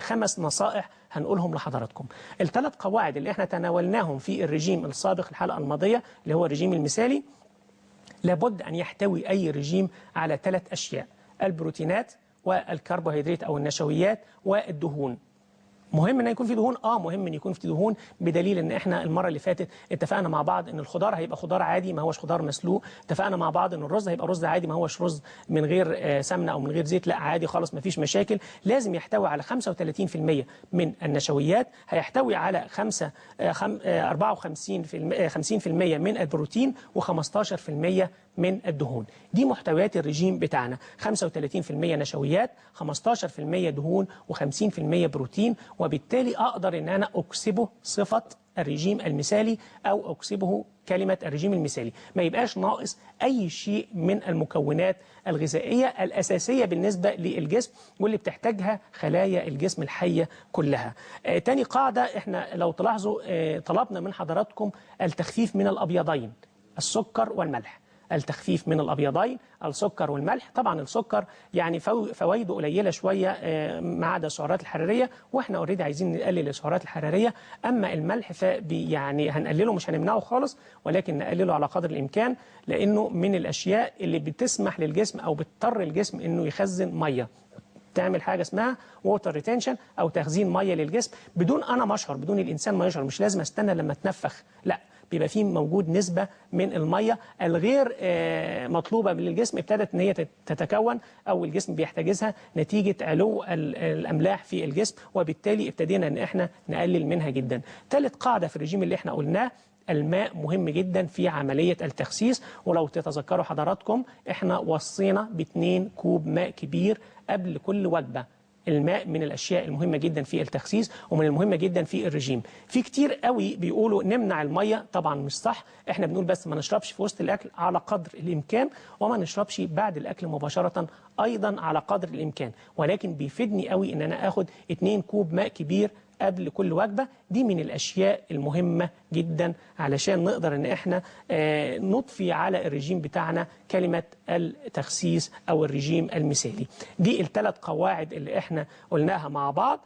5 نصائح هنقولهم لحضراتكم. ال3 قواعد اللي احنا تناولناهم في الرجيم السابق الحلقة الماضية اللي هو الرجيم المثالي، لابد أن يحتوي أي رجيم على 3 أشياء: البروتينات والكربوهيدرات أو النشويات والدهون. مهم ان يكون في دهون، مهم ان يكون في دهون، بدليل ان احنا المره اللي فاتت اتفقنا مع بعض ان الخضار هيبقى خضار عادي ما هوش خضار مسلوق، اتفقنا مع بعض ان الرز هيبقى رز عادي ما هوش رز من غير سمنه او من غير زيت، لا عادي خالص ما فيش مشاكل. لازم يحتوي على 35% من النشويات، هيحتوي على 54% 50% من البروتين و15% من الدهون. دي محتويات الرجيم بتاعنا: 35% نشويات، 15% دهون، و50% بروتين. وبالتالي أقدر أن أنا أكسبه صفة الرجيم المثالي أو أكسبه كلمة الرجيم المثالي، ما يبقاش ناقص أي شيء من المكونات الغذائية الأساسية بالنسبة للجسم واللي بتحتاجها خلايا الجسم الحية كلها. تاني قاعدة، احنا لو تلاحظوا طلبنا من حضراتكم التخفيف من الأبيضين، السكر والملح. التخفيف من الأبيضين، السكر والملح. طبعا السكر يعني فوائده قليلة شوية ما عدا السعرات الحرارية، واحنا اوريدي عايزين نقلل السعرات الحرارية. أما الملح يعني هنقلله، مش هنمنعه خالص، ولكن نقلله على قدر الإمكان، لأنه من الأشياء اللي بتسمح للجسم أو بتضطر الجسم إنه يخزن مية، تعمل حاجة اسمها ووتر ريتنشن أو تخزين مية للجسم بدون أنا ما أشعر، بدون الإنسان ما يشعر. مش لازم استنى لما اتنفخ، لا، بيبقى فيه موجود نسبة من المية الغير مطلوبة من الجسم ابتدت ان هي تتكون او الجسم بيحتاجزها نتيجة علو الاملاح في الجسم، وبالتالي ابتدينا ان احنا نقلل منها جدا. ثالث قاعدة في الرجيم اللي احنا قلناه: الماء مهم جدا في عملية التخسيس. ولو تتذكروا حضراتكم احنا وصينا ب2 كوب ماء كبير قبل كل وجبة. الماء من الأشياء المهمة جدا في التخسيس ومن المهمة جدا في الرجيم. في كتير قوي بيقولوا نمنع المية، طبعا مش صح. احنا بنقول بس ما نشربش في وسط الأكل على قدر الإمكان، وما نشربش بعد الأكل مباشرة أيضا على قدر الإمكان. ولكن بيفيدني قوي إن أنا أخد 2 كوب ماء كبير قبل كل وجبة. دي من الأشياء المهمة جدا علشان نقدر ان احنا نضفي على الرجيم بتاعنا كلمة التخسيس او الرجيم المثالي. دي ال3 قواعد اللي احنا قلناها مع بعض.